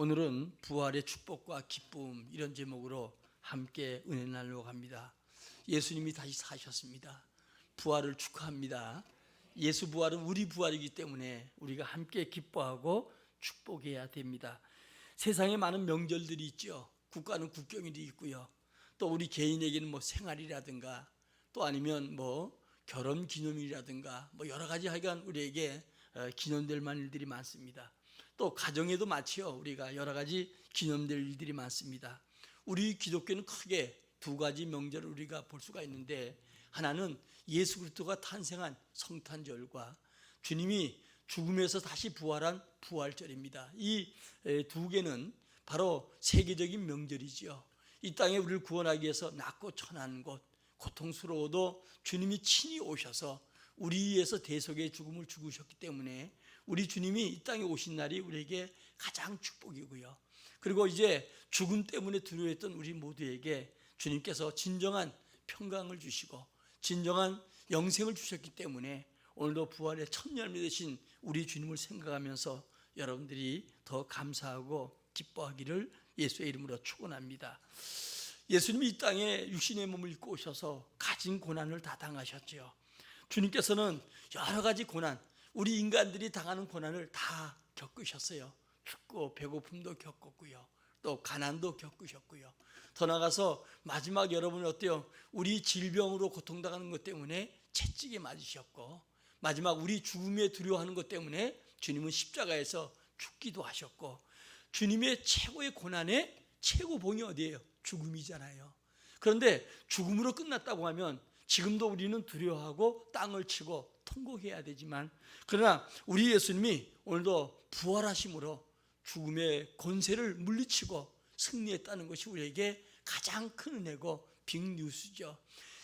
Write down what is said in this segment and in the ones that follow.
오늘은 부활의 축복과 기쁨 이런 제목으로 함께 은혜 나누려고 합니다. 예수님이 다시 사셨습니다. 부활을 축하합니다. 예수 부활은 우리 부활이기 때문에 우리가 함께 기뻐하고 축복해야 됩니다. 세상에 많은 명절들이 있죠. 국가는 국경일이 있고요. 또 우리 개인에게는 생활이라든가 또 아니면 결혼 기념일이라든가 여러 가지 하여간 우리에게 기념될 만한 일들이 많습니다. 또 가정에도 마치요 우리가 여러 가지 기념될 일들이 많습니다. 우리 기독교는 크게 두 가지 명절을 우리가 볼 수가 있는데, 하나는 예수 그리스도가 탄생한 성탄절과 주님이 죽음에서 다시 부활한 부활절입니다. 이 두 개는 바로 세계적인 명절이지요. 이 땅에 우리를 구원하기 위해서 낮고 천한 곳, 고통스러워도 주님이 친히 오셔서 우리 위해서 대속의 죽음을 죽으셨기 때문에 우리 주님이 이 땅에 오신 날이 우리에게 가장 축복이고요. 그리고 이제 죽음 때문에 두려워했던 우리 모두에게 주님께서 진정한 평강을 주시고 진정한 영생을 주셨기 때문에 오늘도 부활의 첫 열매 되신 우리 주님을 생각하면서 여러분들이 더 감사하고 기뻐하기를 예수의 이름으로 축원합니다. 예수님이 이 땅에 육신의 몸을 입고 오셔서 가진 고난을 다 당하셨죠. 주님께서는 여러 가지 고난, 우리 인간들이 당하는 고난을 다 겪으셨어요. 춥고 배고픔도 겪었고요. 또 가난도 겪으셨고요. 더 나아가서 마지막 여러분 어때요? 우리 질병으로 고통당하는 것 때문에 채찍에 맞으셨고, 마지막 우리 죽음에 두려워하는 것 때문에 주님은 십자가에서 죽기도 하셨고, 주님의 최고의 고난의 최고봉이 어디예요? 죽음이잖아요. 그런데 죽음으로 끝났다고 하면 지금도 우리는 두려워하고 땅을 치고 통곡해야 되지만, 그러나 우리 예수님이 오늘도 부활하심으로 죽음의 권세를 물리치고 승리했다는 것이 우리에게 가장 큰 은혜고 빅뉴스죠.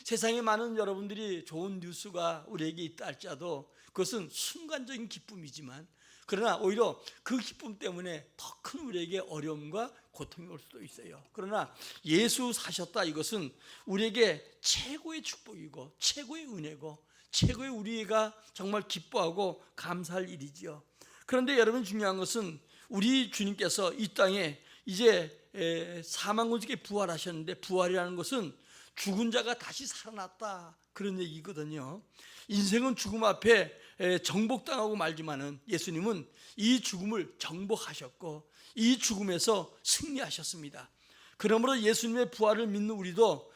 세상에 많은 여러분들이 좋은 뉴스가 우리에게 있다 할지라도 그것은 순간적인 기쁨이지만, 그러나 오히려 그 기쁨 때문에 더 큰 우리에게 어려움과 고통이 올 수도 있어요. 그러나 예수 사셨다, 이것은 우리에게 최고의 축복이고 최고의 은혜고 최고의 우리가 정말 기뻐하고 감사할 일이지요. 그런데 여러분, 중요한 것은 우리 주님께서 이 땅에 이제 사망 권세에 부활하셨는데, 부활이라는 것은 죽은 자가 다시 살아났다, 그런 얘기거든요. 인생은 죽음 앞에 정복당하고 말지만은 예수님은 이 죽음을 정복하셨고 이 죽음에서 승리하셨습니다. 그러므로 예수님의 부활을 믿는 우리도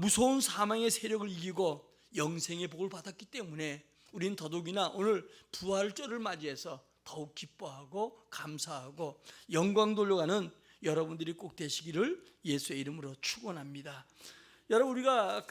무서운 사망의 세력을 이기고 영생의 복을 받았기 때문에 우리는 더더욱이나 오늘 부활절을 맞이해서 더욱 기뻐하고 감사하고 영광 돌려가는 여러분들이 꼭 되시기를 예수의 이름으로 축원합니다. 여러분, 우리가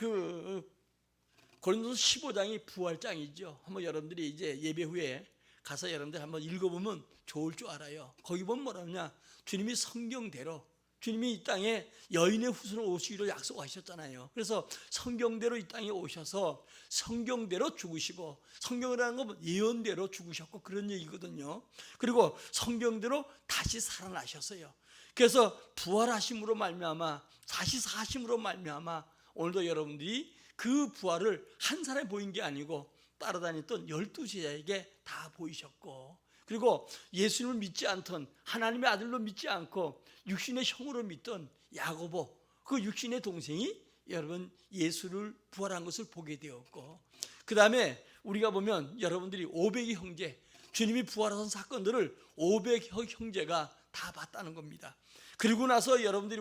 고린도서 15장이 부활장이죠. 한번 여러분들이 이제 예배 후에 가서 여러분들 한번 읽어보면 좋을 줄 알아요. 거기 보면 뭐라냐, 주님이 성경대로, 주님이 이 땅에 여인의 후손으로 오시기로 약속하셨잖아요. 그래서 성경대로 이 땅에 오셔서 성경대로 죽으시고, 성경이라는 건 예언대로 죽으셨고 그런 얘기거든요. 그리고 성경대로 다시 살아나셨어요. 그래서 부활하심으로 말미암아, 다시 사심으로 말미암아 오늘도 여러분들이 그 부활을 한 사람에 보인 게 아니고 따라다녔던 12제자에게 다 보이셨고, 그리고 예수님을 믿지 않던, 하나님의 아들로 믿지 않고 육신의 형으로 믿던 야고보, 그 육신의 동생이 여러분 예수를 부활한 것을 보게 되었고, 그 다음에 우리가 보면 여러분들이 500의 형제, 주님이 부활하신 사건들을 500 형제가 다 봤다는 겁니다. 그리고 나서 여러분들이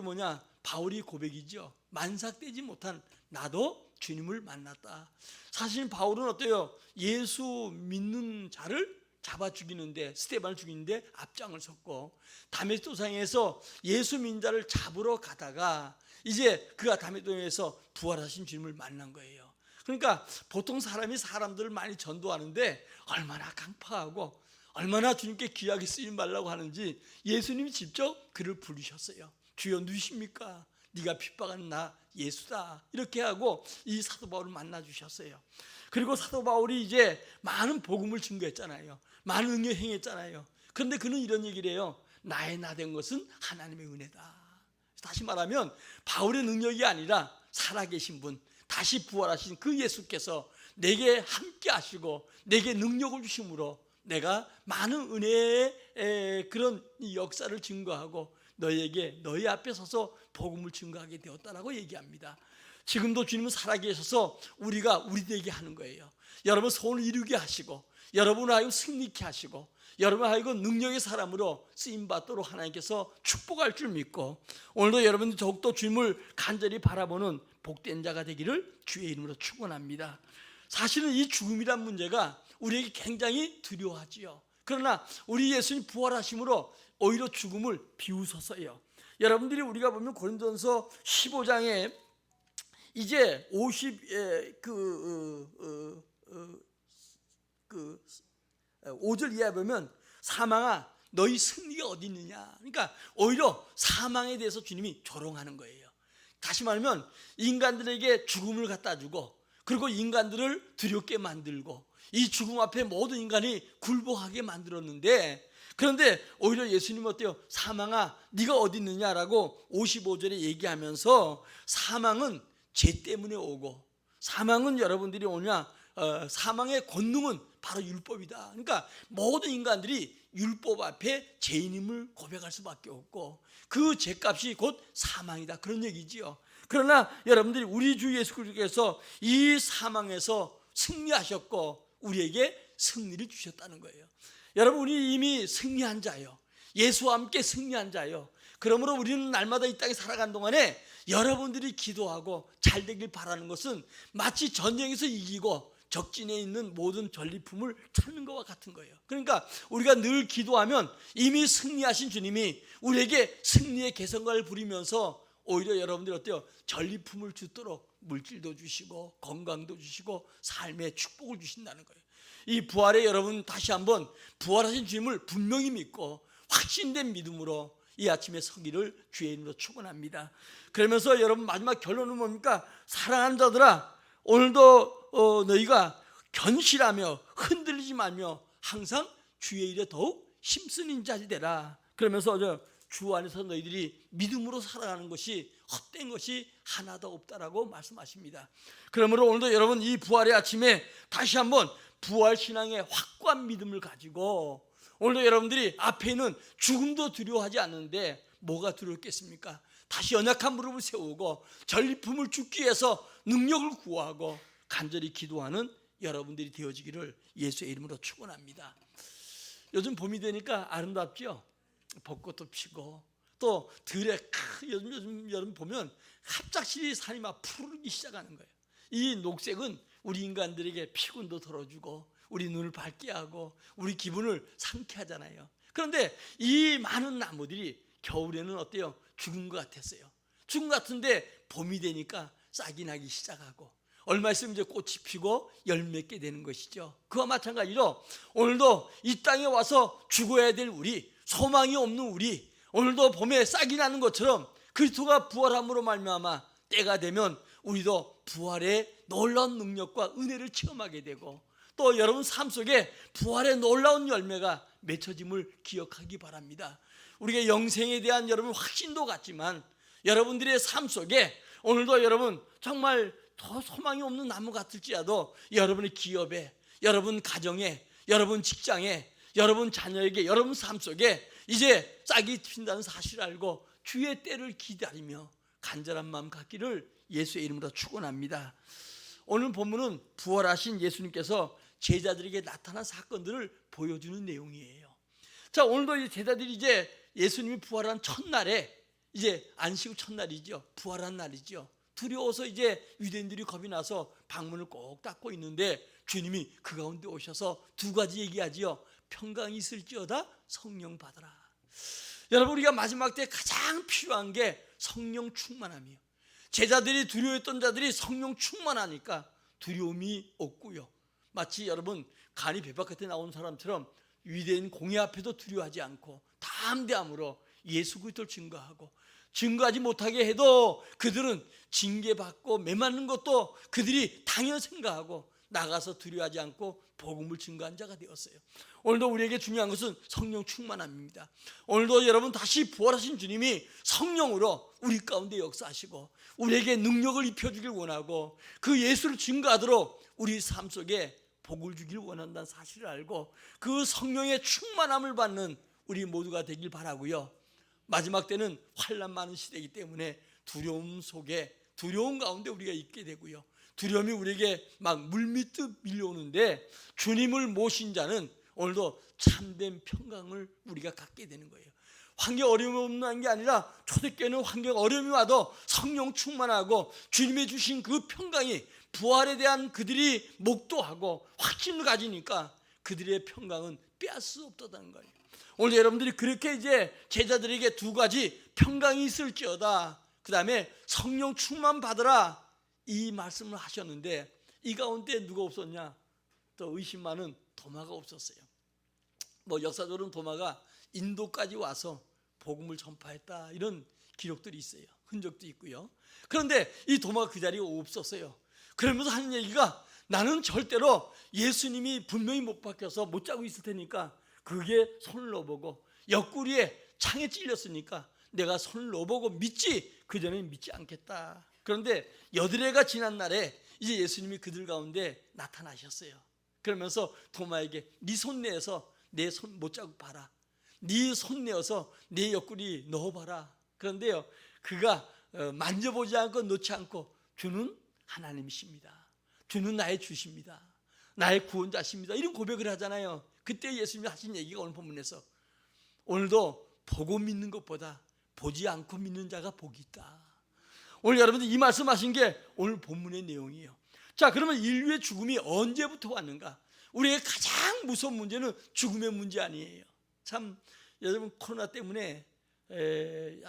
바울이 고백이죠. 만삭되지 못한 나도 주님을 만났다. 사실 바울은 어때요? 예수 믿는 자를 잡아 죽이는데, 스데반을 죽이는데 앞장을 섰고, 다메섹 도상에서 예수 믿는 자를 잡으러 가다가 이제 그가 다메섹 도상에서 부활하신 주님을 만난 거예요. 그러니까 보통 사람이 사람들을 많이 전도하는데 얼마나 강파하고 얼마나 주님께 귀하게 쓰임 말라고 하는지 예수님이 직접 그를 부르셨어요. 주여 누구십니까? 네가 핍박하는 나 예수다, 이렇게 하고 이 사도 바울을 만나 주셨어요. 그리고 사도 바울이 이제 많은 복음을 증거했잖아요. 많은 응애 행했잖아요. 그런데 그는 이런 얘기를 해요. 나의 나 된 것은 하나님의 은혜다. 다시 말하면 바울의 능력이 아니라 살아계신 분, 다시 부활하신 그 예수께서 내게 함께 하시고 내게 능력을 주심으로 내가 많은 은혜의 그런 역사를 증거하고 너희에게 너희 앞에 서서 복음을 증거하게 되었다라고 얘기합니다. 지금도 주님은 살아계셔서 우리가 우리에게 하는 거예요. 여러분 소원을 이루게 하시고 여러분을 하여금 승리케 하시고 여러분 하여금 능력의 사람으로 쓰임받도록 하나님께서 축복할 줄 믿고 오늘도 여러분들 더욱더 주님을 간절히 바라보는 복된 자가 되기를 주의 이름으로 축원합니다. 사실은 이 죽음이란 문제가 우리에게 굉장히 두려워하지요. 그러나 우리 예수님 부활하심으로 오히려 죽음을 비웃었어요. 여러분들이 우리가 보면 고린도전서 15장에 이제 5절 이하에 보면 사망아 너희 승리가 어디 있느냐. 그러니까 오히려 사망에 대해서 주님이 조롱하는 거예요. 다시 말하면 인간들에게 죽음을 갖다 주고 그리고 인간들을 두렵게 만들고 이 죽음 앞에 모든 인간이 굴복하게 만들었는데 그런데 오히려 예수님은 어때요? 사망아 네가 어디 있느냐라고 55절에 얘기하면서 사망은 죄 때문에 오고 사망은 여러분들이 오냐 사망의 권능은 바로 율법이다. 그러니까 모든 인간들이 율법 앞에 죄인임을 고백할 수밖에 없고 그 죄값이 곧 사망이다 그런 얘기지요. 그러나 여러분들이 우리 주 예수 그리스도께서 이 사망에서 승리하셨고 우리에게 승리를 주셨다는 거예요. 여러분 우리 이미 승리한 자요. 예수와 함께 승리한 자요. 그러므로 우리는 날마다 이 땅에 살아가는 동안에 여러분들이 기도하고 잘 되길 바라는 것은 마치 전쟁에서 이기고 적진에 있는 모든 전리품을 찾는 것과 같은 거예요. 그러니까 우리가 늘 기도하면 이미 승리하신 주님이 우리에게 승리의 개성과를 부리면서 오히려 여러분들이 어때요? 전리품을 주도록 물질도 주시고 건강도 주시고 삶의 축복을 주신다는 거예요. 이 부활에 여러분 다시 한번 부활하신 주님을 분명히 믿고 확신된 믿음으로 이 아침에 서기를 주의 이름으로 축원합니다. 그러면서 여러분 마지막 결론은 뭡니까? 사랑하는 자들아 오늘도 너희가 견실하며 흔들리지 말며 항상 주의 일에 더욱 힘쓰는 자들이 되라. 그러면서 주 안에서 너희들이 믿음으로 살아가는 것이 헛된 것이 하나도 없다라고 말씀하십니다. 그러므로 오늘도 여러분 이 부활의 아침에 다시 한번 부활 신앙의 확고한 믿음을 가지고 오늘도 여러분들이 앞에 있는 죽음도 두려워하지 않는데 뭐가 두렵겠습니까? 다시 연약한 무릎을 세우고 전리품을 죽기 위해서 능력을 구하고 간절히 기도하는 여러분들이 되어지기를 예수의 이름으로 축원합니다. 요즘 봄이 되니까 아름답죠? 벚꽃도 피고 또 들에 요즘 여름 보면 갑작스레 산이 막 푸르기 시작하는 거예요. 이 녹색은 우리 인간들에게 피곤도 덜어주고 우리 눈을 밝게 하고 우리 기분을 상쾌하잖아요. 그런데 이 많은 나무들이 겨울에는 어때요? 죽은 것 같았어요. 죽은 것 같은데 봄이 되니까 싹이 나기 시작하고 얼마 있으면 이제 꽃이 피고 열매 맺게 되는 것이죠. 그와 마찬가지로 오늘도 이 땅에 와서 죽어야 될 우리, 소망이 없는 우리, 오늘도 봄에 싹이 나는 것처럼 그리스도가 부활함으로 말미암아 때가 되면 우리도 부활의 놀라운 능력과 은혜를 체험하게 되고 또 여러분 삶 속에 부활의 놀라운 열매가 맺혀짐을 기억하기 바랍니다. 우리가 영생에 대한 여러분 확신도 같지만 여러분들의 삶 속에 오늘도 여러분 정말 더 소망이 없는 나무 같을지라도 여러분의 기업에, 여러분 가정에, 여러분 직장에, 여러분 자녀에게, 여러분 삶 속에 이제 싹이 핀다는 사실을 알고 주의 때를 기다리며 간절한 마음 갖기를 예수의 이름으로 축원합니다. 오늘 본문은 부활하신 예수님께서 제자들에게 나타난 사건들을 보여주는 내용이에요. 자, 오늘도 이 제자들이 이제 예수님이 부활한 첫날에 이제 안식 첫날이죠. 부활한 날이죠. 두려워서 이제 유대인들이 겁이 나서 방문을 꼭 닫고 있는데 주님이 그 가운데 오셔서 두 가지 얘기하지요. 평강이 있을지어다 성령 받아라. 여러분 우리가 마지막 때 가장 필요한 게 성령 충만함이에요. 제자들이 두려워했던 자들이 성령 충만하니까 두려움이 없고요. 마치 여러분 간이 배 바깥에 나온 사람처럼 위대한 공의 앞에도 두려워하지 않고 담대함으로 예수 그리스도를 증거하고 증거하지 못하게 해도 그들은 징계받고 매맞는 것도 그들이 당연 생각하고 나가서 두려워하지 않고 복음을 증거한 자가 되었어요. 오늘도 우리에게 중요한 것은 성령 충만함입니다. 오늘도 여러분 다시 부활하신 주님이 성령으로 우리 가운데 역사하시고 우리에게 능력을 입혀주길 원하고 그 예수를 증거하도록 우리 삶 속에 복을 주길 원한다는 사실을 알고 그 성령의 충만함을 받는 우리 모두가 되길 바라고요. 마지막 때는 환난 많은 시대이기 때문에 두려움 속에, 두려움 가운데 우리가 있게 되고요. 두려움이 우리에게 막 물밀듯 밀려오는데 주님을 모신 자는 오늘도 참된 평강을 우리가 갖게 되는 거예요. 환경 어려움이 없는 게 아니라 초대교회는 환경 어려움이 와도 성령 충만하고 주님이 주신 그 평강이 부활에 대한 그들이 목도하고 확신을 가지니까 그들의 평강은 빼앗을 수 없다는 거예요. 오늘 여러분들이 그렇게 이제 제자들에게 두 가지 평강이 있을지어다, 그 다음에 성령 충만 받으라, 이 말씀을 하셨는데 이 가운데 누가 없었냐? 또 의심 많은 도마가 없었어요. 역사적으로는 도마가 인도까지 와서 복음을 전파했다 이런 기록들이 있어요. 흔적도 있고요. 그런데 이 도마가 그 자리에 없었어요. 그러면서 하는 얘기가 나는 절대로 예수님이 분명히 못 박혀서 못 자고 있을 테니까 그게 손을 넣어보고 옆구리에 창에 찔렸으니까 내가 손을 넣어보고 믿지 그전에는 믿지 않겠다. 그런데 여드레가 지난 날에 이제 예수님이 그들 가운데 나타나셨어요. 그러면서 도마에게 네 손 내어서 내 손 못 자국 봐라. 네 손 내어서 내 옆구리 넣어봐라. 그런데요, 그가 만져보지 않고 놓지 않고 주는 하나님이십니다. 주는 나의 주십니다. 나의 구원자십니다. 이런 고백을 하잖아요. 그때 예수님이 하신 얘기가 오늘 본문에서 오늘도 보고 믿는 것보다 보지 않고 믿는 자가 복이 있다. 오늘 여러분들 이 말씀하신 게 오늘 본문의 내용이에요. 자, 그러면 인류의 죽음이 언제부터 왔는가? 우리의 가장 무서운 문제는 죽음의 문제 아니에요. 참 여러분 코로나 때문에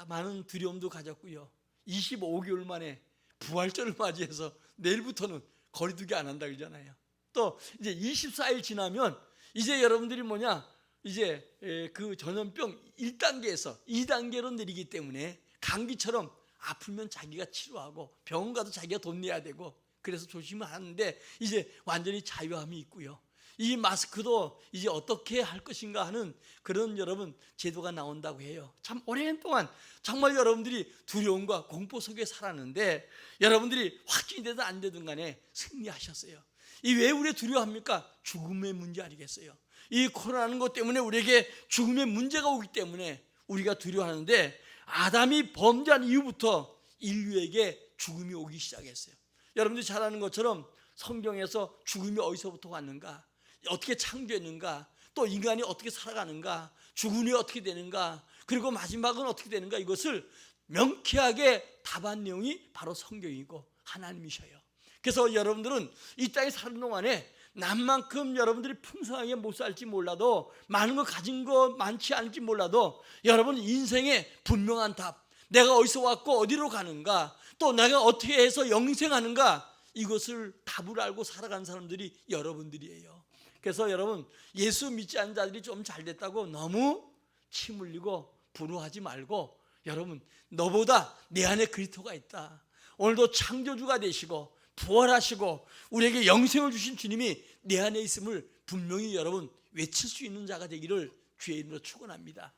많은 두려움도 가졌고요. 25개월 만에 부활절을 맞이해서 내일부터는 거리두기 안 한다 그러잖아요. 또 이제 24일 지나면 이제 여러분들이 이제 그 전염병 1단계에서 2단계로 내리기 때문에 감기처럼 아프면 자기가 치료하고 병원 가도 자기가 돈 내야 되고 그래서 조심을 하는데 이제 완전히 자유함이 있고요. 이 마스크도 이제 어떻게 할 것인가 하는 그런 여러분 제도가 나온다고 해요. 참 오랜 동안 정말 여러분들이 두려움과 공포 속에 살았는데 여러분들이 확진이 되든 안 되든 간에 승리하셨어요. 이 왜 우리 두려워합니까? 죽음의 문제 아니겠어요? 이 코로나는 것 때문에 우리에게 죽음의 문제가 오기 때문에 우리가 두려워하는데 아담이 범죄한 이후부터 인류에게 죽음이 오기 시작했어요. 여러분들이 잘 아는 것처럼 성경에서 죽음이 어디서부터 왔는가, 어떻게 창조했는가, 또 인간이 어떻게 살아가는가, 죽음이 어떻게 되는가, 그리고 마지막은 어떻게 되는가, 이것을 명쾌하게 답한 내용이 바로 성경이고 하나님이셔요. 그래서 여러분들은 이 땅에 사는 동안에 남만큼 여러분들이 풍성하게 못 살지 몰라도, 많은 거 가진 거 많지 않을지 몰라도 여러분 인생에 분명한 답, 내가 어디서 왔고 어디로 가는가, 또 내가 어떻게 해서 영생하는가, 이것을 답을 알고 살아가는 사람들이 여러분들이에요. 그래서 여러분 예수 믿지 않는 자들이 좀 잘됐다고 너무 침 흘리고 분노하지 말고, 여러분 너보다 내 안에 그리스도가 있다. 오늘도 창조주가 되시고 부활하시고 우리에게 영생을 주신 주님이 내 안에 있음을 분명히 여러분 외칠 수 있는 자가 되기를 주의 이름으로 축원합니다.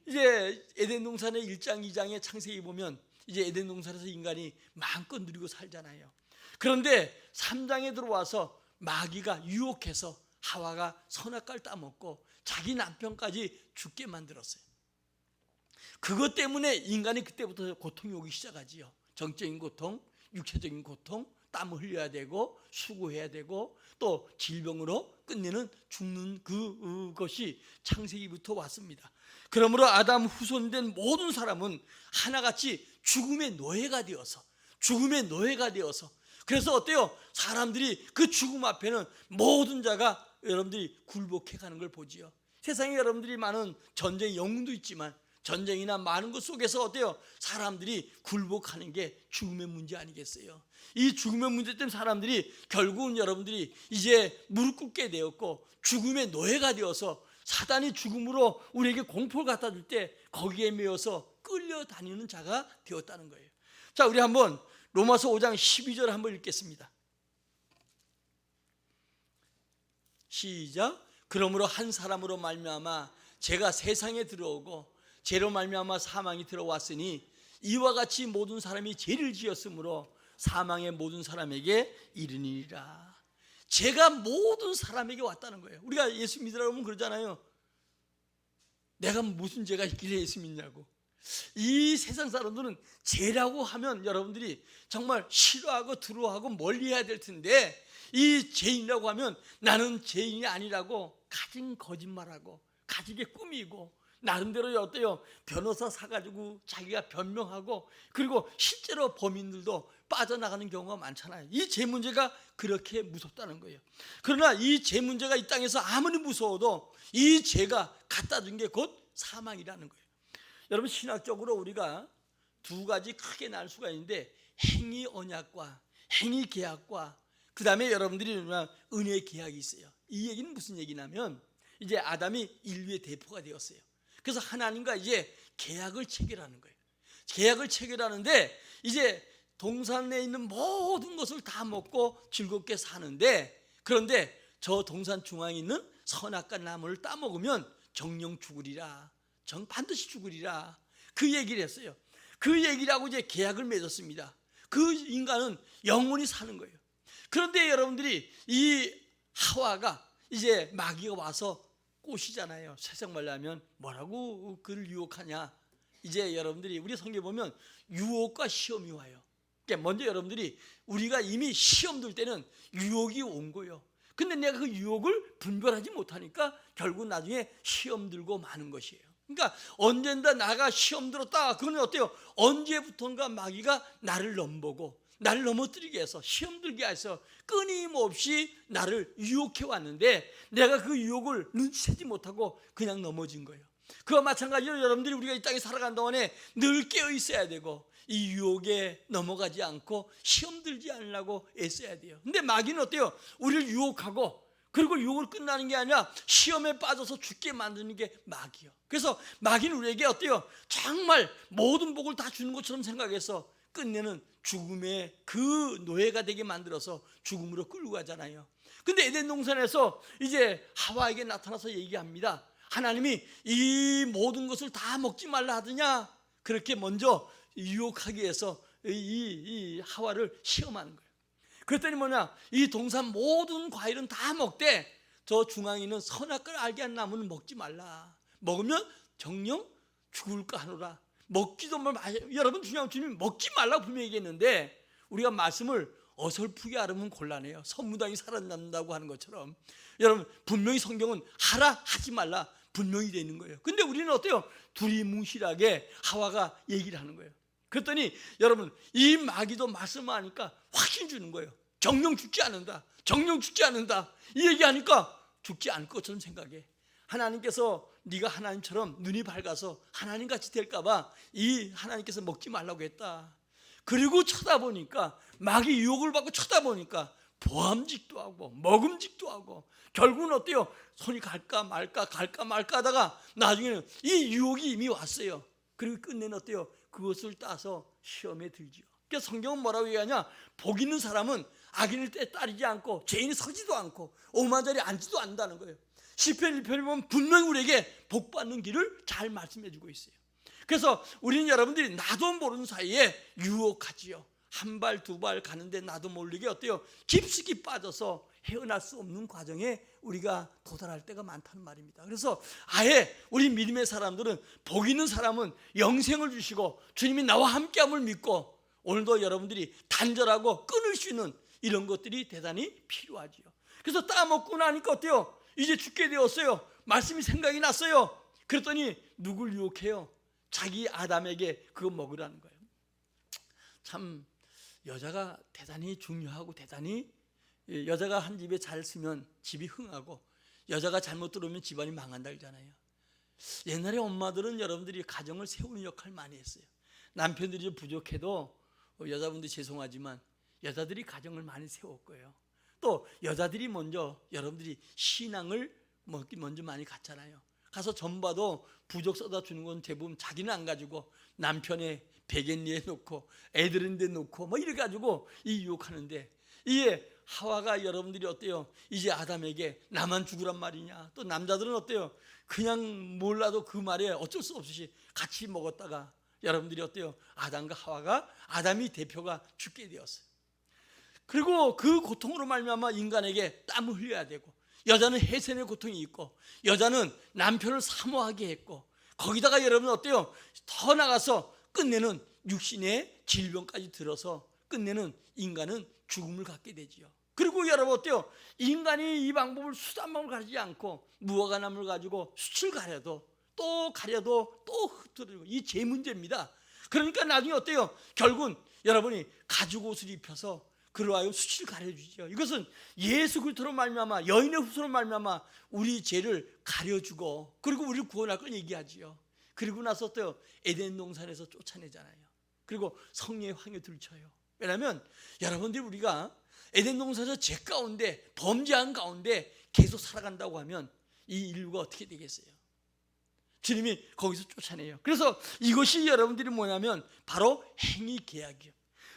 이제 에덴 동산의 1장 2장의 창세기 보면 이제 에덴 동산에서 인간이 마음껏 누리고 살잖아요. 그런데 3장에 들어와서 마귀가 유혹해서 하와가 선악과를 따먹고 자기 남편까지 죽게 만들었어요. 그것 때문에 인간이 그때부터 고통이 오기 시작하지요. 정적인 고통, 육체적인 고통, 땀을 흘려야 되고 수고해야 되고 또 질병으로 끝내는 죽는 그것이 창세기부터 왔습니다. 그러므로 아담 후손된 모든 사람은 하나같이 죽음의 노예가 되어서 그래서 어때요? 사람들이 그 죽음 앞에는 모든 자가 여러분들이 굴복해 가는 걸 보지요. 세상에 여러분들이 많은 전쟁 영웅도 있지만 전쟁이나 많은 것 속에서 어때요? 사람들이 굴복하는 게 죽음의 문제 아니겠어요? 이 죽음의 문제 때문에 사람들이 결국은 여러분들이 이제 무릎 꿇게 되었고 죽음의 노예가 되어서 사단이 죽음으로 우리에게 공포를 갖다 줄 때 거기에 매여서 끌려다니는 자가 되었다는 거예요. 자, 우리 한번 로마서 5장 12절 한번 읽겠습니다. 시작. 그러므로 한 사람으로 말미암아 죄가 세상에 들어오고 죄로 말미암아 사망이 들어왔으니 이와 같이 모든 사람이 죄를 지었으므로 사망의 모든 사람에게 이르니라. 죄가 모든 사람에게 왔다는 거예요. 우리가 예수 믿으라고 하면 그러잖아요. 내가 무슨 죄가 있길래 예수 믿냐고. 이 세상 사람들은 죄라고 하면 여러분들이 정말 싫어하고 두려워하고 멀리해야 될 텐데, 이 죄인이라고 하면 나는 죄인이 아니라고 가진 거짓말하고 가지게 꾸미고 나름대로 어때요? 변호사 사가지고 자기가 변명하고, 그리고 실제로 범인들도 빠져나가는 경우가 많잖아요. 이 죄 문제가 그렇게 무섭다는 거예요. 그러나 이 죄 문제가 이 땅에서 아무리 무서워도 이 죄가 갖다 준 게 곧 사망이라는 거예요. 여러분, 신학적으로 우리가 두 가지 크게 나눌 수가 있는데, 행위 언약과 행위 계약과 그 다음에 여러분들이 은혜 계약이 있어요. 이 얘기는 무슨 얘기냐면, 이제 아담이 인류의 대표가 되었어요. 그래서 하나님과 이제 계약을 체결하는 거예요. 계약을 체결하는데, 이제 동산 내에 있는 모든 것을 다 먹고 즐겁게 사는데, 그런데 저 동산 중앙에 있는 선악과 나무를 따먹으면 정령 죽으리라, 반드시 죽으리라, 그 얘기를 했어요. 그 얘기를 하고 이제 계약을 맺었습니다. 그 인간은 영원히 사는 거예요. 그런데 여러분들이 이 하와가 이제 마귀가 와서 꼬시잖아요. 세상 말로 하면 뭐라고 그를 유혹하냐. 이제 여러분들이 우리 성경에 보면 유혹과 시험이 와요. 그러니까 먼저 여러분들이 우리가 이미 시험 들 때는 유혹이 온 거예요. 근데 내가 그 유혹을 분별하지 못하니까 결국 나중에 시험 들고 마는 것이에요. 그러니까 언젠가 나가 시험 들었다, 그건 어때요? 언제부턴가 마귀가 나를 넘보고 나를 넘어뜨리게 해서 시험 들게 해서 끊임없이 나를 유혹해 왔는데, 내가 그 유혹을 눈치채지 못하고 그냥 넘어진 거예요. 그와 마찬가지로 여러분들이 우리가 이 땅에 살아가는 동안에 늘 깨어 있어야 되고, 이 유혹에 넘어가지 않고 시험 들지 않으려고 애써야 돼요. 근데 마귀는 어때요? 우리를 유혹하고, 그리고 유혹을 끝나는 게 아니라 시험에 빠져서 죽게 만드는 게 마귀요. 그래서 마귀는 우리에게 어때요? 정말 모든 복을 다 주는 것처럼 생각해서 끝내는 죽음의 그 노예가 되게 만들어서 죽음으로 끌고 가잖아요. 근데 에덴 동산에서 이제 하와에게 나타나서 얘기합니다. 하나님이 이 모든 것을 다 먹지 말라 하더냐? 그렇게 먼저 유혹하기 위해서 이 하와를 시험하는 거예요. 그랬더니 뭐냐, 이 동산 모든 과일은 다 먹되 저 중앙에 있는 선악과를 알게 한 나무는 먹지 말라. 먹으면 정령 죽을까 하노라. 먹지도 말. 여러분, 중요한 주님이 먹지 말라고 분명히 얘기했는데, 우리가 말씀을 어설프게 알으면 곤란해요. 선무당이 살아난다고 하는 것처럼 여러분, 분명히 성경은 하라 하지 말라 분명히 되어 있는 거예요. 근데 우리는 어때요? 두리뭉실하게 하와가 얘기를 하는 거예요. 그랬더니 여러분, 이 마귀도 말씀하니까 확신 주는 거예요. 정령 죽지 않는다, 정령 죽지 않는다, 이 얘기하니까 죽지 않을 것처럼 생각해. 하나님께서 네가 하나님처럼 눈이 밝아서 하나님같이 될까봐 이 하나님께서 먹지 말라고 했다. 그리고 쳐다보니까, 마귀 유혹을 받고 쳐다보니까 보암직도 하고 먹음직도 하고, 결국은 어때요? 손이 갈까 말까 하다가 나중에는 이 유혹이 이미 왔어요. 그리고 끝내는 어때요? 그것을 따서 시험에 들지요. 그러니까 성경은 뭐라고 얘기하냐? 복 있는 사람은 악인을 따르지 않고 죄인이 서지도 않고 오만 자리에 앉지도 않는다는 거예요. 시편 1편에 보면 분명히 우리에게 복 받는 길을 잘 말씀해 주고 있어요. 그래서 우리는 여러분들이 나도 모르는 사이에 유혹하지요. 한 발 두 발 가는데 나도 모르게 어때요? 깊숙이 빠져서 헤어날 수 없는 과정에 우리가 도달할 때가 많다는 말입니다. 그래서 아예 우리 믿음의 사람들은, 복 있는 사람은 영생을 주시고 주님이 나와 함께함을 믿고, 오늘도 여러분들이 단절하고 끊을 수 있는 이런 것들이 대단히 필요하지요. 그래서 따먹고 나니까 어때요? 이제 죽게 되었어요. 말씀이 생각이 났어요. 그랬더니 누굴 유혹해요? 자기 아담에게 그거 먹으라는 거예요. 참 여자가 대단히 중요하고, 대단히 여자가 한 집에 잘 쓰면 집이 흥하고, 여자가 잘못 들어오면 집안이 망한다 그러잖아요. 옛날에 엄마들은 여러분들이 가정을 세우는 역할을 많이 했어요. 남편들이 좀 부족해도 여자분들 죄송하지만 여자들이 가정을 많이 세웠고요. 또 여자들이 먼저 여러분들이 신앙을 먼저 많이 갔잖아요. 가서 전봐도 부족 써다 주는 건 대부분 자기는 안 가지고 남편의 베갯니에 놓고 애들인데 놓고 뭐 이래 가지고 이 유혹하는데, 이게 하와가 여러분들이 어때요? 이제 아담에게 나만 죽으란 말이냐? 또 남자들은 어때요? 그냥 몰라도 그 말에 어쩔 수 없이 같이 먹었다가 여러분들이 어때요? 아담과 하와가, 아담이 대표가 죽게 되었어요. 그리고 그 고통으로 말미암아 인간에게 땀을 흘려야 되고, 여자는 해산의 고통이 있고, 여자는 남편을 사모하게 했고, 거기다가 여러분 어때요? 더 나가서 끝내는 육신의 질병까지 들어서 끝내는 인간은 죽음을 갖게 되지요. 그리고 여러분 어때요? 인간이 이 방법을 수단방법을 가리지 않고 무화과나무를 가지고 숯을 가려도 또 흩어지고, 이 제 문제입니다. 그러니까 나중에 어때요? 결국은 여러분이 가죽 옷을 입혀서 그러하여 수치를 가려주죠. 이것은 예수 그리스도로 말미암아, 여인의 후손으로 말미암아 우리 죄를 가려주고 그리고 우리를 구원할 걸 얘기하지요. 그리고 나서 또 에덴 동산에서 쫓아내잖아요. 그리고 성령의 황에 들쳐요. 왜냐하면 여러분들이 우리가 에덴 동산에서 죄 가운데, 범죄한 가운데 계속 살아간다고 하면 이 인류가 어떻게 되겠어요? 주님이 거기서 쫓아내요. 그래서 이것이 여러분들이 뭐냐면 바로 행위 계약이요.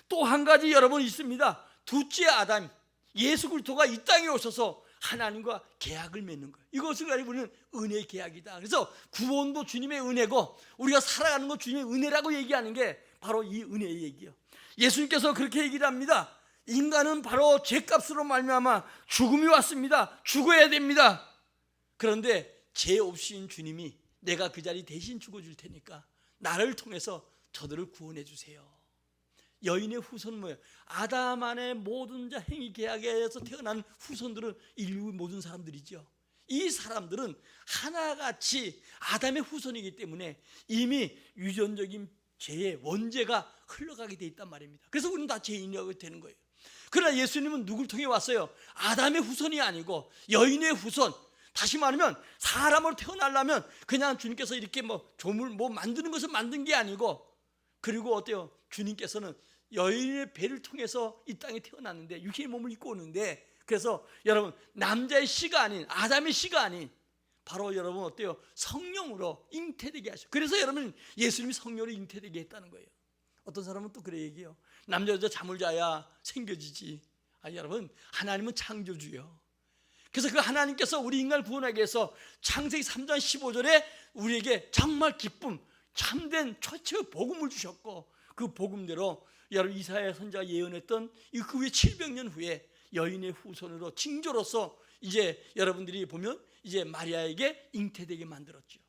또 한 가지 여러분 있습니다. 둘째 아담, 예수 그리스도가 이 땅에 오셔서 하나님과 계약을 맺는 거예요. 이것을 가지고 우리는 은혜의 계약이다. 그래서 구원도 주님의 은혜고 우리가 살아가는 것 주님의 은혜라고 얘기하는 게 바로 이 은혜의 얘기예요. 예수님께서 그렇게 얘기를 합니다. 인간은 바로 죄값으로 말미암아 죽음이 왔습니다. 죽어야 됩니다. 그런데 죄 없이인 주님이 내가 그 자리 대신 죽어줄 테니까 나를 통해서 저들을 구원해 주세요. 여인의 후손은 뭐예요? 아담 안의 모든 자 행위 계약에서 태어난 후손들은 인류 모든 사람들이죠. 이 사람들은 하나같이 아담의 후손이기 때문에 이미 유전적인 죄의 원죄가 흘러가게 돼 있단 말입니다. 그래서 우리는 다 죄인이라고 되는 거예요. 그러나 예수님은 누굴 통해 왔어요? 아담의 후손이 아니고 여인의 후손. 다시 말하면 사람으로 태어나려면 그냥 주님께서 이렇게 조물 만드는 것을 만든 게 아니고, 그리고 어때요? 주님께서는 여인의 배를 통해서 이 땅에 태어났는데 육신의 몸을 입고 오는데, 그래서 여러분 남자의 씨가 아닌, 아담의 씨가 아닌 바로 여러분 어때요? 성령으로 잉태되게 하셔. 그래서 여러분 예수님이 성령으로 잉태되게 했다는 거예요. 어떤 사람은 또 그래 얘기해요. 남자 여자 잠을 자야 생겨지지. 아니 여러분, 하나님은 창조주요. 그래서 그 하나님께서 우리 인간을 구원하기 위해서 창세기 3장 15절에 우리에게 정말 기쁨, 참된 최초의 복음을 주셨고, 그 복음대로 여러분 이사야 선지자가 예언했던 그 후에 700년 후에 여인의 후손으로 징조로서 이제 여러분들이 보면 이제 마리아에게 잉태되게 만들었죠.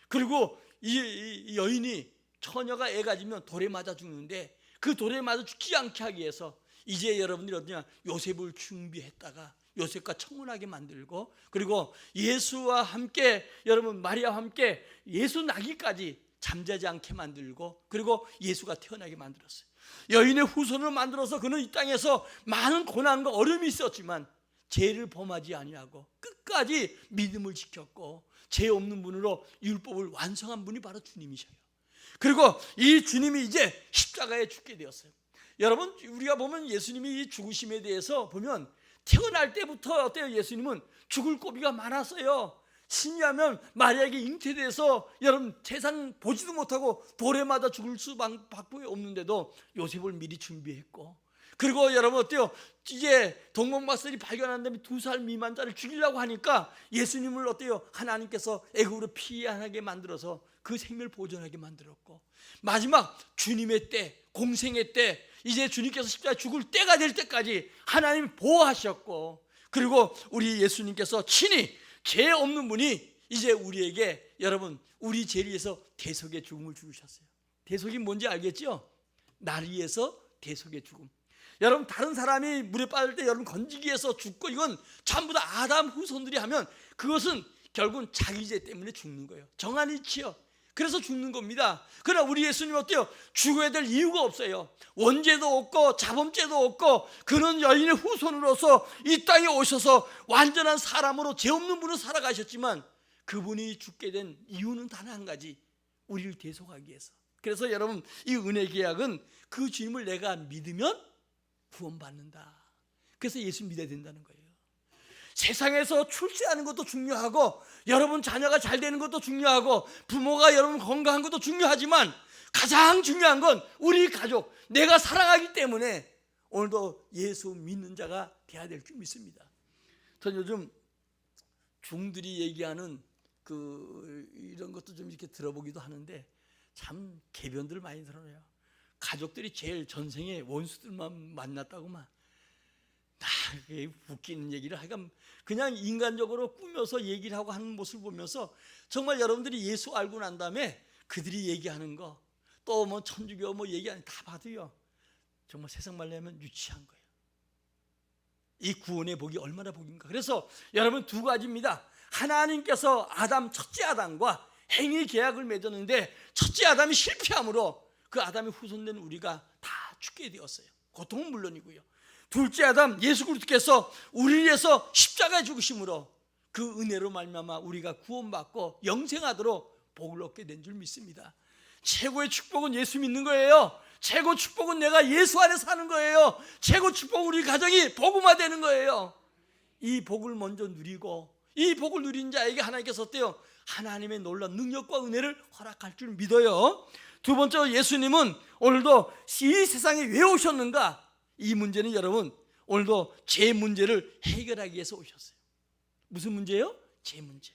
그리고 이 여인이, 처녀가 애 가지면 돌에 맞아 죽는데 그 돌에 맞아 죽지 않게 하기 위해서 이제 여러분들이 어디냐, 요셉을 준비했다가 요셉과 청혼하게 만들고, 그리고 예수와 함께 여러분 마리아와 함께 예수 나기까지 잠자지 않게 만들고, 그리고 예수가 태어나게 만들었어요. 여인의 후손을 만들어서 그는 이 땅에서 많은 고난과 어려움이 있었지만 죄를 범하지 아니하고 끝까지 믿음을 지켰고, 죄 없는 분으로 율법을 완성한 분이 바로 주님이셔요. 그리고 이 주님이 이제 십자가에 죽게 되었어요. 여러분 우리가 보면 예수님이 이 죽으심에 대해서 보면 태어날 때부터 어때요? 예수님은 죽을 고비가 많았어요. 신이하면 마리아에게 잉태돼서 여러분 세상 보지도 못하고 돌에 맞아 죽을 수밖에 없는데도 요셉을 미리 준비했고, 그리고 여러분 어때요? 이제 동방박사들이 발견한 다음에 2살 미만자를 죽이려고 하니까 예수님을 어때요? 하나님께서 애굽으로 피하게 만들어서 그 생명을 보존하게 만들었고, 마지막 주님의 때, 공생의 때, 이제 주님께서 십자가에 죽을 때가 될 때까지 하나님이 보호하셨고, 그리고 우리 예수님께서 친히 죄 없는 분이 이제 우리에게 여러분 우리 죄를 위해서 대속의 죽음을 죽으셨어요. 대속이 뭔지 알겠죠? 나를 위해서 대속의 죽음. 여러분 다른 사람이 물에 빠질 때 여러분 건지기 위해서 죽고, 이건 전부 다 아담 후손들이 하면 그것은 결국은 자기 죄 때문에 죽는 거예요. 정한 이치요. 그래서 죽는 겁니다. 그러나 우리 예수님 어때요? 죽어야 될 이유가 없어요. 원죄도 없고 자범죄도 없고, 그는 여인의 후손으로서 이 땅에 오셔서 완전한 사람으로 죄 없는 분으로 살아가셨지만 그분이 죽게 된 이유는 단 한 가지, 우리를 대속하기 위해서. 그래서 여러분 이 은혜 계약은 그 주님을 내가 믿으면 구원받는다. 그래서 예수 믿어야 된다는 거예요. 세상에서 출세하는 것도 중요하고, 여러분 자녀가 잘 되는 것도 중요하고, 부모가 여러분 건강한 것도 중요하지만 가장 중요한 건 우리 가족, 내가 사랑하기 때문에 오늘도 예수 믿는 자가 돼야 될 줄 믿습니다. 전 요즘 중들이 얘기하는 이런 것도 좀 이렇게 들어보기도 하는데 참 개변들 많이 들어요. 가족들이 제일 전생에 원수들만 만났다고만. 웃기는 얘기를 하여간 그냥 인간적으로 꾸며서 얘기를 하고 하는 모습을 보면서 정말 여러분들이 예수 알고 난 다음에 그들이 얘기하는 거 또 뭐 천주교 뭐 얘기하는 다 봐도요 정말 세상 말로 하면 유치한 거예요. 이 구원의 복이 얼마나 복인가. 그래서 여러분 두 가지입니다. 하나님께서 첫째 아담과 행위 계약을 맺었는데 첫째 아담이 실패함으로 그 아담의 후손된 우리가 다 죽게 되었어요. 고통은 물론이고요. 둘째 아담 예수 그리스도께서 우리를 위해서 십자가에 죽으심으로 그 은혜로 말미암아 우리가 구원받고 영생하도록 복을 얻게 된 줄 믿습니다. 최고의 축복은 예수 믿는 거예요. 최고 축복은 내가 예수 안에 사는 거예요. 최고 축복은 우리 가정이 복음화되는 거예요. 이 복을 먼저 누리고 이 복을 누린 자에게 하나님께서 어때요? 하나님의 놀라운 능력과 은혜를 허락할 줄 믿어요. 두 번째로 예수님은 오늘도 이 세상에 왜 오셨는가? 이 문제는 여러분 오늘도 죄 문제를 해결하기 위해서 오셨어요. 무슨 문제예요? 죄 문제.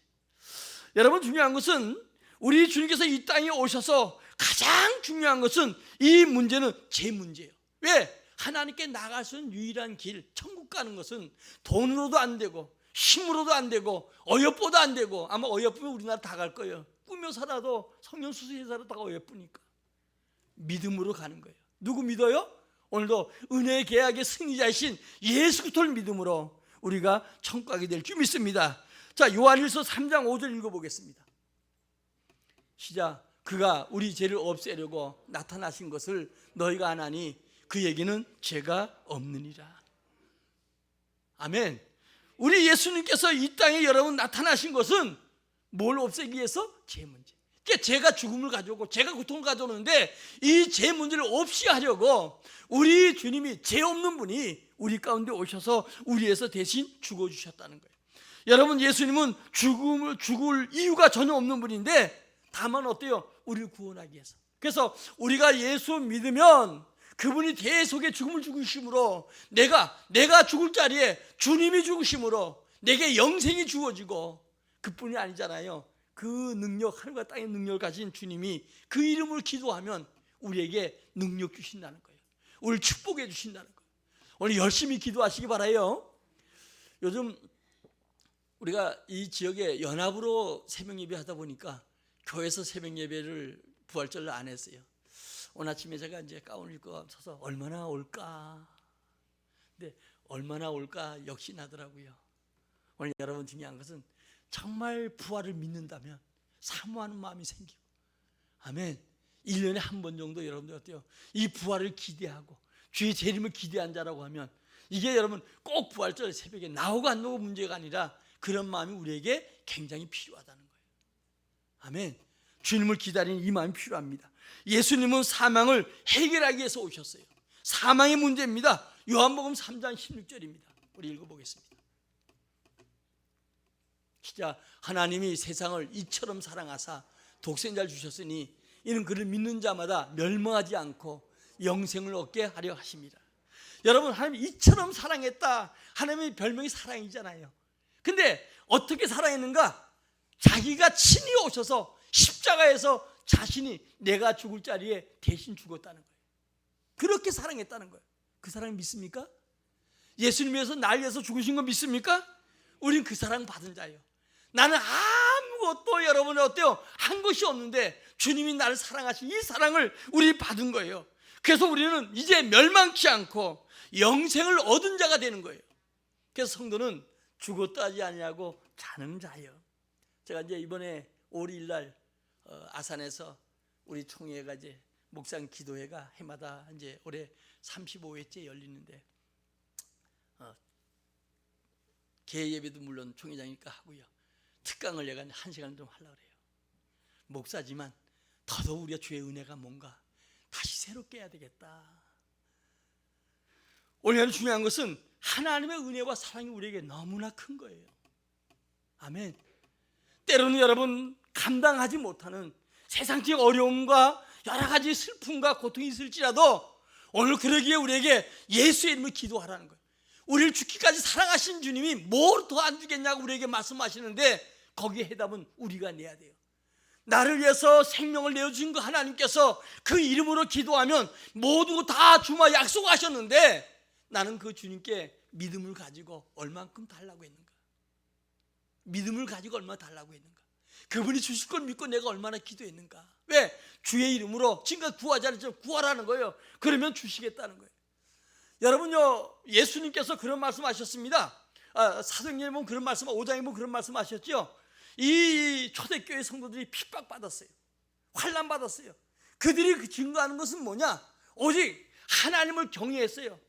여러분 중요한 것은 우리 주님께서 이 땅에 오셔서 가장 중요한 것은 이 문제는 죄 문제예요. 왜? 하나님께 나갈 수 있는 유일한 길, 천국 가는 것은 돈으로도 안 되고 힘으로도 안 되고 어여뽀도 안 되고 아마 어여쁘면 우리나라 다 갈 거예요. 꾸며 살아도 성령수수해 살아도 다 어여쁘니까 믿음으로 가는 거예요. 누구 믿어요? 오늘도 은혜의 계약의 승리자이신 예수 그리스도를 믿음으로 우리가 천국 가게 될 줄 믿습니다. 자, 요한일서 3장 5절 읽어보겠습니다. 시작. 그가 우리 죄를 없애려고 나타나신 것을 너희가 아나니 그 얘기는 죄가 없느니라. 아멘. 우리 예수님께서 이 땅에 여러분 나타나신 것은 뭘 없애기 위해서? 죄 문제. 그러니까 죄가 죽음을 가져오고 죄가 고통을 가져오는데 이 죄 문제를 없이 하려고 우리 주님이 죄 없는 분이 우리 가운데 오셔서 우리 위해서 대신 죽어주셨다는 거예요. 여러분 예수님은 죽을 이유가 전혀 없는 분인데 다만 어때요? 우리를 구원하기 위해서. 그래서 우리가 예수 믿으면 그분이 대속의 죽음을 죽으심으로 내가 죽을 자리에 주님이 죽으심으로 내게 영생이 주어지고 그뿐이 아니잖아요. 그 능력, 하늘과 땅의 능력을 가진 주님이 그 이름을 기도하면 우리에게 능력 주신다는 거예요. 우리를 축복해 주신다는 거예요. 오늘 열심히 기도하시기 바라요. 요즘 우리가 이 지역에 연합으로 새벽 예배 하다 보니까 교회에서 새벽 예배를 부활절을 안 했어요. 오늘 아침에 제가 이제 가운을 입고 서서 얼마나 올까? 근데 얼마나 올까 역시 나더라고요. 오늘 여러분 중요한 것은 정말 부활을 믿는다면 사모하는 마음이 생기고, 아멘. 1년에 한 번 정도 여러분들 어때요? 이 부활을 기대하고 주의 재림을 기대한 자라고 하면 이게 여러분 꼭 부활절 새벽에 나오고 안 나오고 문제가 아니라 그런 마음이 우리에게 굉장히 필요하다는 거예요. 아멘. 주님을 기다리는 이 마음이 필요합니다. 예수님은 사망을 해결하기 위해서 오셨어요. 사망의 문제입니다. 요한복음 3장 16절입니다. 우리 읽어보겠습니다. 시작. 하나님이 세상을 이처럼 사랑하사 독생자를 주셨으니 이는 그를 믿는 자마다 멸망하지 않고 영생을 얻게 하려 하십니다. 여러분 하나님이 이처럼 사랑했다. 하나님의 별명이 사랑이잖아요. 근데 어떻게 사랑했는가? 자기가 친히 오셔서 십자가에서 자신이 내가 죽을 자리에 대신 죽었다는 거예요. 그렇게 사랑했다는 거예요. 그 사랑 믿습니까? 예수님 위해서 날 위해서 죽으신 거 믿습니까? 우린 그 사랑 받은 자예요. 나는 아무것도 여러분은 어때요? 한 것이 없는데 주님이 나를 사랑하신 이 사랑을 우리 받은 거예요. 그래서 우리는 이제 멸망치 않고 영생을 얻은 자가 되는 거예요. 그래서 성도는 죽었다 하지 아니하고 자는 자예요. 제가 이제 이번에 5일 날 아산에서 우리 총회가 이제 목상 기도회가 해마다 이제 올해 35회째 열리는데 개회 예배도 물론 총회장이니까 하고요. 특강을 내가 1시간 좀 하려고 그래요. 목사지만 더더욱 우리가 주의 은혜가 뭔가 다시 새롭게 해야 되겠다. 오늘 중요한 것은 하나님의 은혜와 사랑이 우리에게 너무나 큰 거예요. 아멘. 때로는 여러분 감당하지 못하는 세상적 어려움과 여러 가지 슬픔과 고통이 있을지라도 오늘 그러기에 우리에게 예수의 이름을 기도하라는 거예요. 우리를 죽기까지 사랑하신 주님이 뭘 더 안 주겠냐고 우리에게 말씀하시는데 거기에 해답은 우리가 내야 돼요. 나를 위해서 생명을 내어주신 그 하나님께서 그 이름으로 기도하면 모두 다 주마 약속하셨는데 나는 그 주님께 믿음을 가지고 얼만큼 달라고 했는가? 믿음을 가지고 얼마나 달라고 했는가? 그분이 주실 걸 믿고 내가 얼마나 기도했는가? 왜? 주의 이름으로 지금까지 구하지 않았지만 구하라는 거예요. 그러면 주시겠다는 거예요. 여러분요, 예수님께서 그런 말씀하셨습니다. 사도행전에 보면 그런 말씀, 5장에 보면 그런 말씀하셨죠. 이 초대교회 성도들이 핍박받았어요. 환난받았어요. 그들이 증거하는 것은 뭐냐? 오직 하나님을 경외했어요.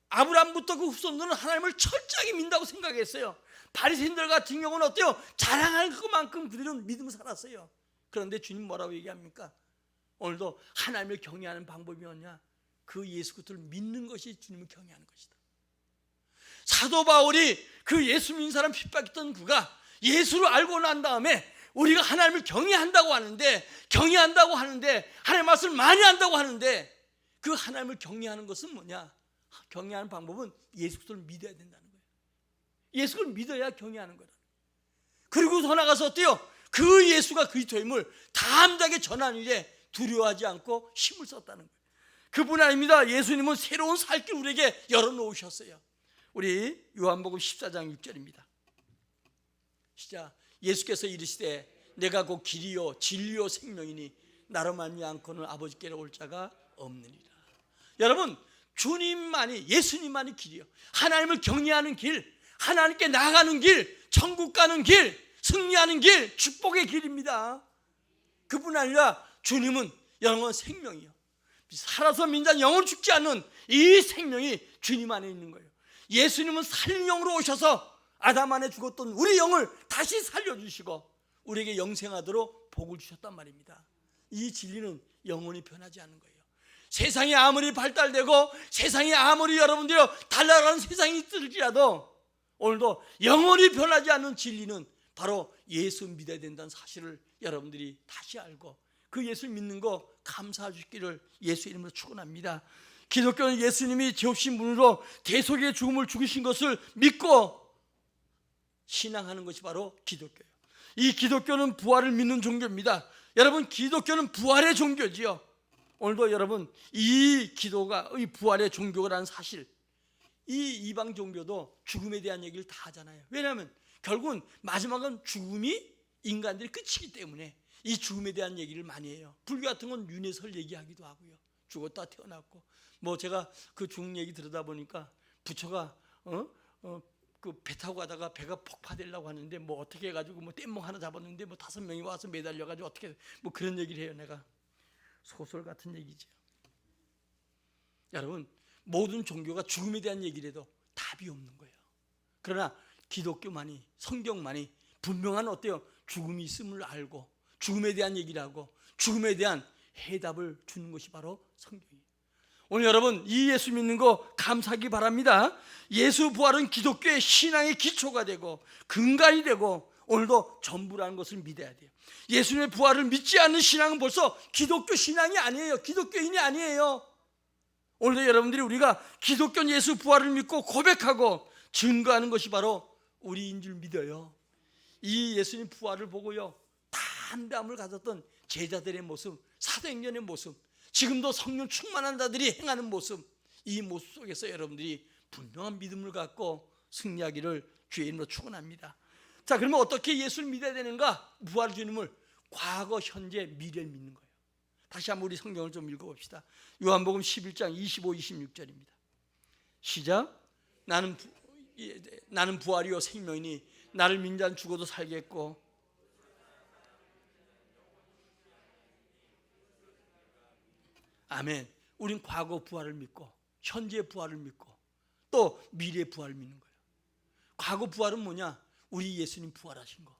아브라함부터 그 후손들은 하나님을 철저하게 믿는다고 생각했어요. 바리새인들 같은 경우는 어때요? 자랑할 것만큼 그들은 믿음을 살았어요. 그런데 주님 뭐라고 얘기합니까? 오늘도 하나님을 경외하는 방법이 뭐냐? 그 예수 그리스도를 믿는 것이 주님을 경외하는 것이다. 사도 바울이 그 예수 믿는 사람 핍박했던 그가 예수를 알고 난 다음에 우리가 하나님을 경외한다고 하는데 하나님의 말씀을 많이 한다고 하는데 그 하나님을 경외하는 것은 뭐냐? 경외하는 방법은 예수 그리스도를 믿어야 된다는 거예요. 예수를 믿어야 경외하는 거다. 그리고 더 나가서 어때요? 그 예수가 그리스도임을 담대하게 전하는 일에 두려워하지 않고 힘을 썼다는 거예요. 그뿐 아닙니다. 예수님은 새로운 살 길 우리에게 열어놓으셨어요. 우리 요한복음 14장 6절입니다. 시작. 예수께서 이르시되 내가 곧 길이요 진리요 생명이니 나로 말미암지 않고는 아버지께로 올 자가 없느니라. 여러분, 주님만이, 예수님만이 길이요, 하나님을 경외하는 길, 하나님께 나아가는 길, 천국 가는 길, 승리하는 길, 축복의 길입니다. 그뿐 아니라 주님은 영원 생명이요, 살아서 민자 영원 죽지 않는 이 생명이 주님 안에 있는 거예요. 예수님은 살린 영으로 오셔서 아담 안에 죽었던 우리 영을 다시 살려주시고 우리에게 영생하도록 복을 주셨단 말입니다. 이 진리는 영원히 변하지 않는 거예요. 세상이 아무리 발달되고 세상이 아무리 여러분들이 달라가는 세상이 있을지라도 오늘도 영원히 변하지 않는 진리는 바로 예수 믿어야 된다는 사실을 여러분들이 다시 알고 그 예수 믿는 거 감사하시기를 예수 이름으로 축원합니다. 기독교는 예수님이 죄 없이 문으로 대속의 죽음을 죽으신 것을 믿고 신앙하는 것이 바로 기독교예요. 이 기독교는 부활을 믿는 종교입니다. 여러분, 기독교는 부활의 종교지요. 오늘도 여러분, 이 기도가 이 부활의 종교라는 사실, 이 이방 종교도 죽음에 대한 얘기를 다 하잖아요. 왜냐하면 결국은 마지막은 죽음이 인간들의 끝이기 때문에 이 죽음에 대한 얘기를 많이 해요. 불교 같은 건 윤회설 얘기하기도 하고요. 죽었다 태어났고, 뭐 제가 그 죽음 얘기 들으다 보니까 부처가 그 배 타고 가다가 배가 폭파되려고 하는데 뭐 어떻게 해가지고 뭐 뗏목 하나 잡았는데 뭐 5명이 와서 매달려가지고 어떻게 뭐 그런 얘기를 해요. 내가 소설 같은 얘기죠. 여러분, 모든 종교가 죽음에 대한 얘기를 해도 답이 없는 거예요. 그러나 기독교만이, 성경만이 분명한 어때요? 죽음이 있음을 알고 죽음에 대한 얘기를 하고 죽음에 대한 해답을 주는 것이 바로 성경이에요. 오늘 여러분, 이 예수 믿는 거 감사하기 바랍니다. 예수 부활은 기독교의 신앙의 기초가 되고 근간이 되고 오늘도 전부라는 것을 믿어야 돼요. 예수님의 부활을 믿지 않는 신앙은 벌써 기독교 신앙이 아니에요. 기독교인이 아니에요. 오늘도 여러분들이 우리가 기독교 예수 부활을 믿고 고백하고 증거하는 것이 바로 우리인 줄 믿어요. 이 예수님 부활을 보고요, 담대함을 가졌던 제자들의 모습, 사도행전의 모습, 지금도 성령 충만한 자들이 행하는 모습, 이 모습 속에서 여러분들이 분명한 믿음을 갖고 승리하기를 주의 이름으로 축원합니다. 자, 그러면 어떻게 예수를 믿어야 되는가? 부활 주님을 과거, 현재, 미래를 믿는 거예요. 다시 한번 우리 성경을 좀 읽어봅시다. 요한복음 11장 25, 26절입니다. 시작. 나는 부활이요 생명이니 나를 믿는 자는 죽어도 살겠고 아멘. 우린 과거 부활을 믿고 현재 부활을 믿고 또 미래 부활을 믿는 거예요. 과거 부활은 뭐냐? 우리 예수님 부활하신 거.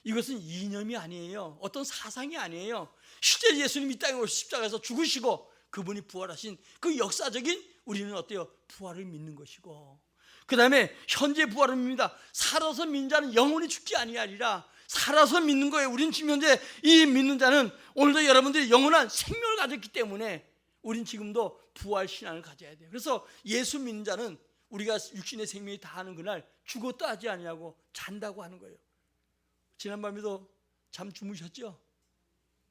이것은 이념이 아니에요. 어떤 사상이 아니에요. 실제 예수님이 이 땅에 오셔서 십자가에서 죽으시고 그분이 부활하신 그 역사적인 우리는 어때요? 부활을 믿는 것이고, 그 다음에 현재 부활을 믿습니다. 살아서 믿는 자는 영원히 죽지 아니하리라. 살아서 믿는 거예요. 우리는 지금 현재 이 믿는 자는 오늘도 여러분들이 영원한 생명을 가졌기 때문에 우린 지금도 부활 신앙을 가져야 돼요. 그래서 예수 믿는 자는 우리가 육신의 생명이 다하는 그날 죽었다 하지 아니하고 잔다고 하는 거예요. 지난밤에도 잠 주무셨죠?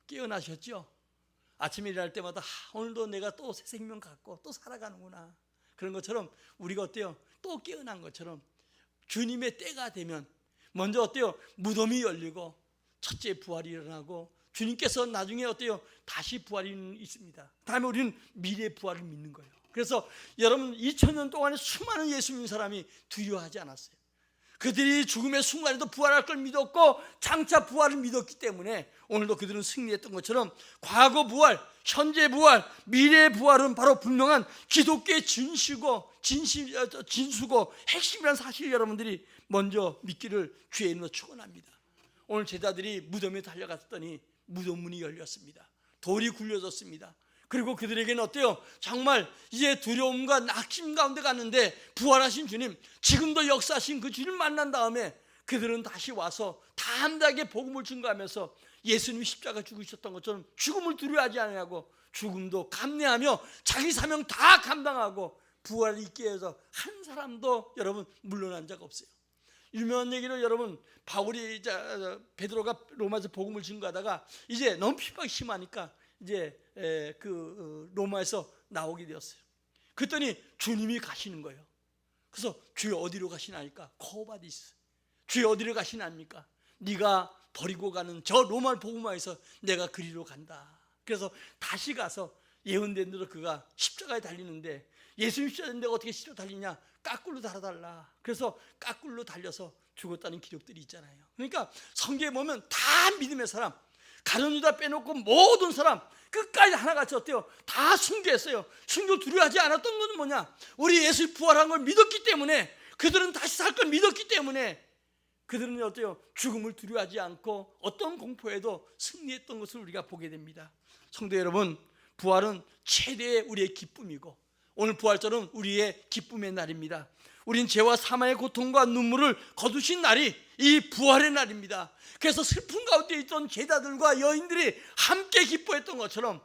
깨어나셨죠? 아침에 일어날 때마다 오늘도 내가 또 새 생명 갖고 또 살아가는구나. 그런 것처럼 우리가 어때요? 또 깨어난 것처럼 주님의 때가 되면 먼저 어때요? 무덤이 열리고 첫째 부활이 일어나고 주님께서 나중에 어때요? 다시 부활이 있습니다. 다음에 우리는 미래 부활을 믿는 거예요. 그래서 여러분 2000년 동안에 수많은 예수 믿는 사람이 두려워하지 않았어요. 그들이 죽음의 순간에도 부활할 걸 믿었고 장차 부활을 믿었기 때문에 오늘도 그들은 승리했던 것처럼 과거 부활, 현재 부활, 미래 부활은 바로 분명한 기독교의 진수고 핵심이라는 사실을 여러분들이 먼저 믿기를 주의 이름으로 축원합니다. 오늘 제자들이 무덤에 달려갔더니 무덤 문이 열렸습니다. 돌이 굴려졌습니다. 그리고 그들에게는 어때요? 정말 이제 두려움과 낙심 가운데 갔는데 부활하신 주님, 지금도 역사하신 그 주님 만난 다음에 그들은 다시 와서 담대하게 복음을 증거하면서 예수님이 십자가 죽으셨던 것처럼 죽음을 두려워하지 않냐고 죽음도 감내하며 자기 사명 다 감당하고 부활을 있게 해서 한 사람도 여러분 물러난 적 없어요. 유명한 얘기로 여러분 바울이 베드로가 로마에서 복음을 증거하다가 이제 너무 핍박이 심하니까 이제 로마에서 나오게 되었어요. 그랬더니 주님이 가시는 거예요. 그래서 주여 어디로 가시나니까 코바디스, 주여 어디로 가시나입니까? 네가 버리고 가는 저 로마 복음화에서 내가 그리로 간다. 그래서 다시 가서 예언된 대로 그가 십자가에 달리는데 예수님 십자가인데 어떻게 십자가 달리냐? 까꿀로 달아달라. 그래서 까꿀로 달려서 죽었다는 기록들이 있잖아요. 그러니까 성경에 보면 다 믿음의 사람, 가룟 유다 빼놓고 모든 사람 끝까지 하나같이 어때요? 다 순교했어요. 순교 두려워하지 않았던 건 뭐냐? 우리 예수 부활한 걸 믿었기 때문에, 그들은 다시 살 걸 믿었기 때문에 그들은 어때요? 죽음을 두려워하지 않고 어떤 공포에도 승리했던 것을 우리가 보게 됩니다. 성도 여러분, 부활은 최대의 우리의 기쁨이고 오늘 부활절은 우리의 기쁨의 날입니다. 우린 죄와 사망의 고통과 눈물을 거두신 날이 이 부활의 날입니다. 그래서 슬픔 가운데 있던 제자들과 여인들이 함께 기뻐했던 것처럼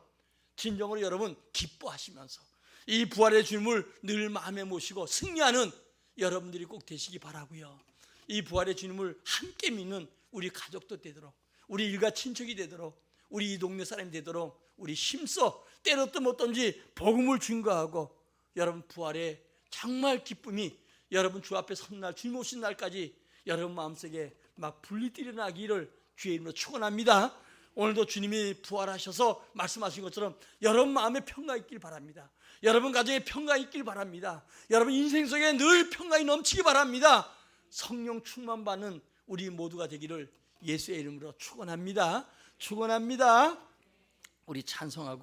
진정으로 여러분 기뻐하시면서 이 부활의 주님을 늘 마음에 모시고 승리하는 여러분들이 꼭 되시기 바라고요. 이 부활의 주님을 함께 믿는 우리 가족도 되도록, 우리 일가 친척이 되도록, 우리 이 동네 사람이 되도록 우리 힘써 때렸든 어떤지 복음을 증거하고 여러분 부활의 정말 기쁨이 여러분 주 앞에 선 날, 주님 오신 날까지 여러분 마음속에 막 불리띠려 나기를 주의 이름으로 축원합니다. 오늘도 주님이 부활하셔서 말씀하신 것처럼 여러분 마음에 평강 있길 바랍니다. 여러분 가정에 평강 있길 바랍니다. 여러분 인생 속에 늘 평강이 넘치기 바랍니다. 성령 충만 받는 우리 모두가 되기를 예수의 이름으로 축원합니다. 축원합니다. 우리 찬송하고